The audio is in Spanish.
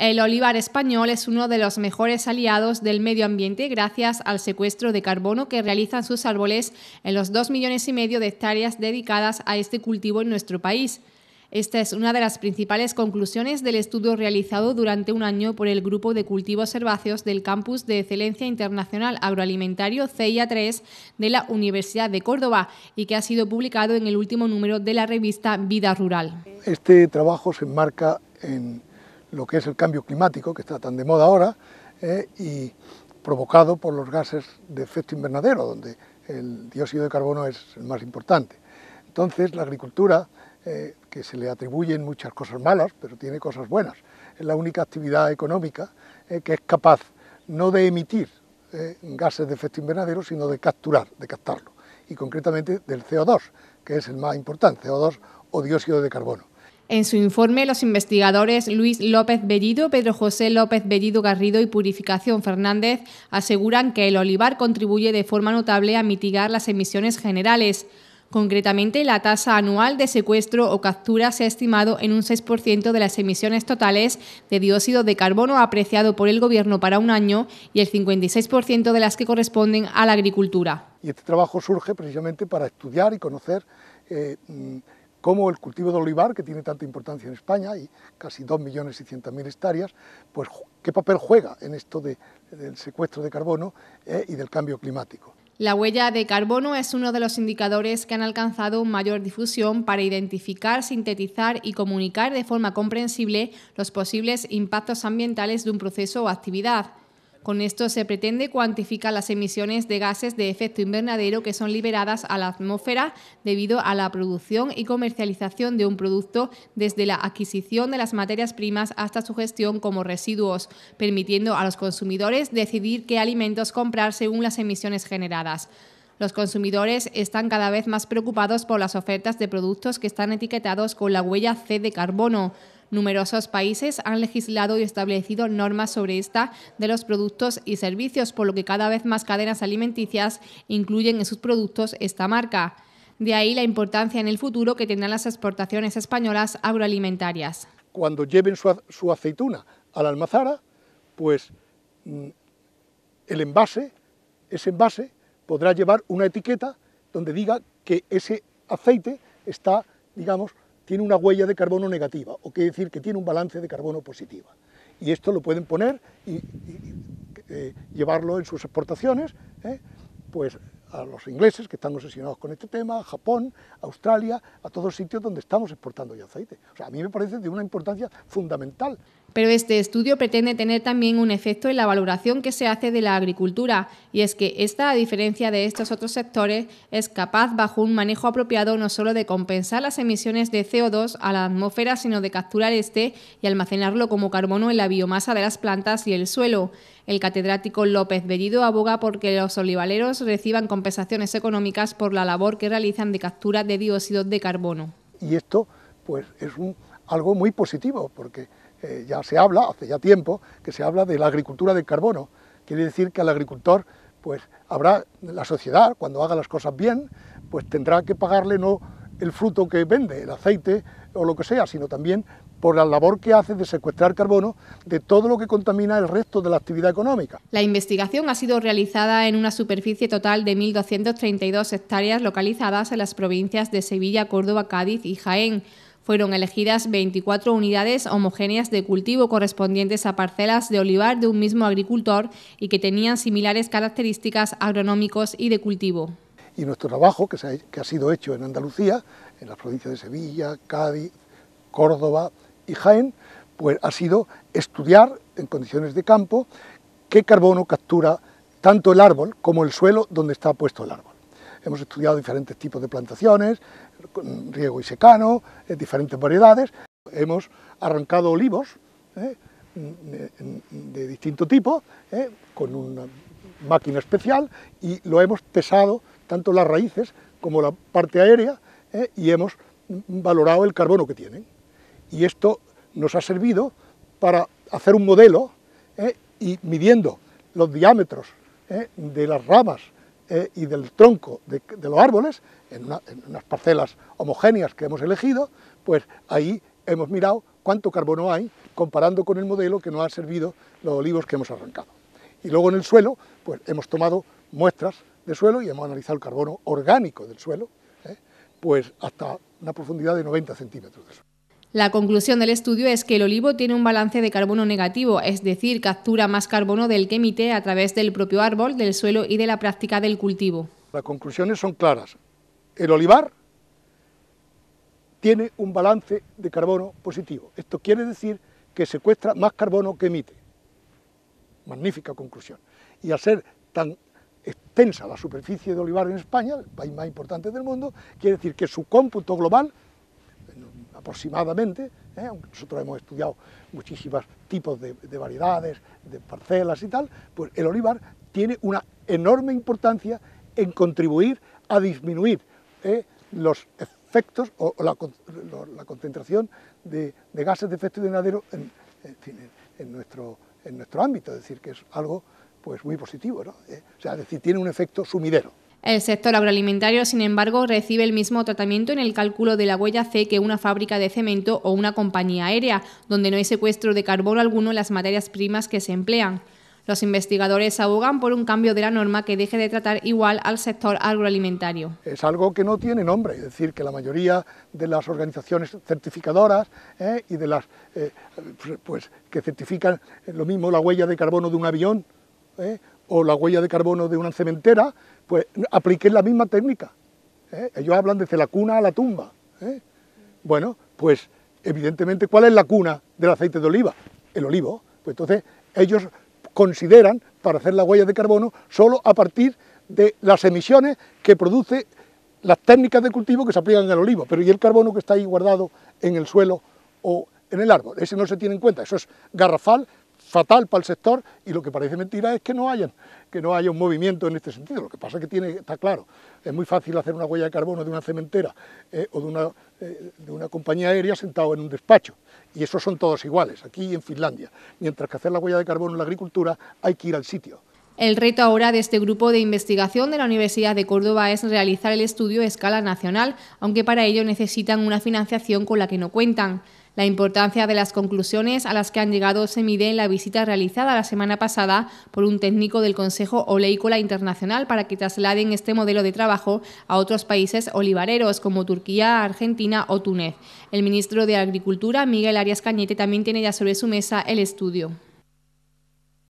El olivar español es uno de los mejores aliados del medio ambiente gracias al secuestro de carbono que realizan sus árboles en los 2,5 millones de hectáreas dedicadas a este cultivo en nuestro país. Esta es una de las principales conclusiones del estudio realizado durante un año por el Grupo de Cultivos Herbáceos del Campus de Excelencia Internacional Agroalimentario CIA 3 de la Universidad de Córdoba y que ha sido publicado en el último número de la revista Vida Rural. Este trabajo se enmarca en lo que es el cambio climático, que está tan de moda ahora, y provocado por los gases de efecto invernadero, donde el dióxido de carbono es el más importante. Entonces, la agricultura, que se le atribuyen muchas cosas malas, pero tiene cosas buenas, es la única actividad económica que es capaz no de emitir gases de efecto invernadero, sino de captarlo, y concretamente del CO2, que es el más importante, CO2 o dióxido de carbono. En su informe, los investigadores Luis López Bellido, Pedro José López Bellido Garrido y Purificación Fernández aseguran que el olivar contribuye de forma notable a mitigar las emisiones generales. Concretamente, la tasa anual de secuestro o captura se ha estimado en un 6% de las emisiones totales de dióxido de carbono apreciado por el Gobierno para un año y el 56% de las que corresponden a la agricultura. Y este trabajo surge precisamente para estudiar y conocer cómo el cultivo de olivar, que tiene tanta importancia en España, y casi 2.600.000 hectáreas, pues qué papel juega en esto del secuestro de carbono y del cambio climático. La huella de carbono es uno de los indicadores que han alcanzado mayor difusión para identificar, sintetizar y comunicar de forma comprensible los posibles impactos ambientales de un proceso o actividad. Con esto se pretende cuantificar las emisiones de gases de efecto invernadero que son liberadas a la atmósfera debido a la producción y comercialización de un producto, desde la adquisición de las materias primas hasta su gestión como residuos, permitiendo a los consumidores decidir qué alimentos comprar según las emisiones generadas. Los consumidores están cada vez más preocupados por las ofertas de productos que están etiquetados con la huella C de carbono. Numerosos países han legislado y establecido normas sobre esta de los productos y servicios, por lo que cada vez más cadenas alimenticias incluyen en sus productos esta marca. De ahí la importancia en el futuro que tendrán las exportaciones españolas agroalimentarias. Cuando lleven su aceituna a la almazara, pues ese envase podrá llevar una etiqueta donde diga que ese aceite está, digamos, tiene una huella de carbono negativa, o quiere decir que tiene un balance de carbono positiva. Y esto lo pueden poner y llevarlo en sus exportaciones, pues a los ingleses, que están obsesionados con este tema, a Japón, a Australia, a todos sitios donde estamos exportando ya aceite. O sea, a mí me parece de una importancia fundamental. Pero este estudio pretende tener también un efecto en la valoración que se hace de la agricultura, y es que esta, a diferencia de estos otros sectores, es capaz, bajo un manejo apropiado, no solo de compensar las emisiones de CO2 a la atmósfera, sino de capturar este y almacenarlo como carbono en la biomasa de las plantas y el suelo. El catedrático López Bellido aboga por que los olivareros reciban compensaciones económicas por la labor que realizan de captura de dióxido de carbono. Y esto pues es algo muy positivo, porque ya se habla, hace ya tiempo, que se habla de la agricultura del carbono. Quiere decir que al agricultor, pues habrá, la sociedad, cuando haga las cosas bien, pues tendrá que pagarle no el fruto que vende, el aceite o lo que sea, sino también por la labor que hace de secuestrar carbono de todo lo que contamina el resto de la actividad económica. La investigación ha sido realizada en una superficie total de 1.232 hectáreas localizadas en las provincias de Sevilla, Córdoba, Cádiz y Jaén. Fueron elegidas 24 unidades homogéneas de cultivo correspondientes a parcelas de olivar de un mismo agricultor y que tenían similares características agronómicos y de cultivo. Y nuestro trabajo, que ha sido hecho en Andalucía, en las provincias de Sevilla, Cádiz, Córdoba y Jaén, pues ha sido estudiar en condiciones de campo qué carbono captura tanto el árbol como el suelo donde está puesto el árbol. Hemos estudiado diferentes tipos de plantaciones, riego y secano, diferentes variedades. Hemos arrancado olivos de distinto tipo, con una máquina especial, y lo hemos pesado, tanto las raíces como la parte aérea, y hemos valorado el carbono que tienen. Y esto nos ha servido para hacer un modelo y midiendo los diámetros de las ramas y del tronco de los árboles, en unas parcelas homogéneas que hemos elegido, pues ahí hemos mirado cuánto carbono hay comparando con el modelo que nos ha servido los olivos que hemos arrancado. Y luego en el suelo, pues hemos tomado muestras de suelo y hemos analizado el carbono orgánico del suelo, pues hasta una profundidad de 90 centímetros de suelo. La conclusión del estudio es que el olivo tiene un balance de carbono negativo, es decir, captura más carbono del que emite a través del propio árbol, del suelo y de la práctica del cultivo. Las conclusiones son claras. El olivar tiene un balance de carbono positivo. Esto quiere decir que secuestra más carbono que emite. Magnífica conclusión. Y al ser tan extensa la superficie de olivar en España, el país más importante del mundo, quiere decir que su cómputo global, aproximadamente, aunque nosotros hemos estudiado muchísimos tipos de variedades, de parcelas y tal, pues el olivar tiene una enorme importancia en contribuir a disminuir los efectos o la concentración de gases de efecto invernadero en nuestro ámbito, es decir, que es algo pues muy positivo, ¿no? O sea, es decir, tiene un efecto sumidero. El sector agroalimentario, sin embargo, recibe el mismo tratamiento en el cálculo de la huella C que una fábrica de cemento o una compañía aérea, donde no hay secuestro de carbono alguno en las materias primas que se emplean. Los investigadores abogan por un cambio de la norma que deje de tratar igual al sector agroalimentario. Es algo que no tiene nombre, es decir, que la mayoría de las organizaciones certificadoras y de las pues que certifican lo mismo la huella de carbono de un avión o la huella de carbono de una cementera, pues apliquen la misma técnica. Ellos hablan desde la cuna a la tumba. Bueno, pues evidentemente, ¿cuál es la cuna del aceite de oliva? El olivo. Pues entonces ellos consideran para hacer la huella de carbono solo a partir de las emisiones que produce las técnicas de cultivo que se aplican al olivo, pero ¿y el carbono que está ahí guardado en el suelo o en el árbol? Ese no se tiene en cuenta, eso es garrafal, fatal para el sector, y lo que parece mentira es que no haya un movimiento en este sentido. Lo que pasa es que está claro, es muy fácil hacer una huella de carbono de una cementera o de una compañía aérea sentado en un despacho, y esos son todos iguales, aquí en Finlandia, mientras que hacer la huella de carbono en la agricultura hay que ir al sitio. El reto ahora de este grupo de investigación de la Universidad de Córdoba es realizar el estudio a escala nacional, aunque para ello necesitan una financiación con la que no cuentan. La importancia de las conclusiones a las que han llegado se mide en la visita realizada la semana pasada por un técnico del Consejo Oleícola Internacional para que trasladen este modelo de trabajo a otros países olivareros como Turquía, Argentina o Túnez. El ministro de Agricultura, Miguel Arias Cañete, también tiene ya sobre su mesa el estudio.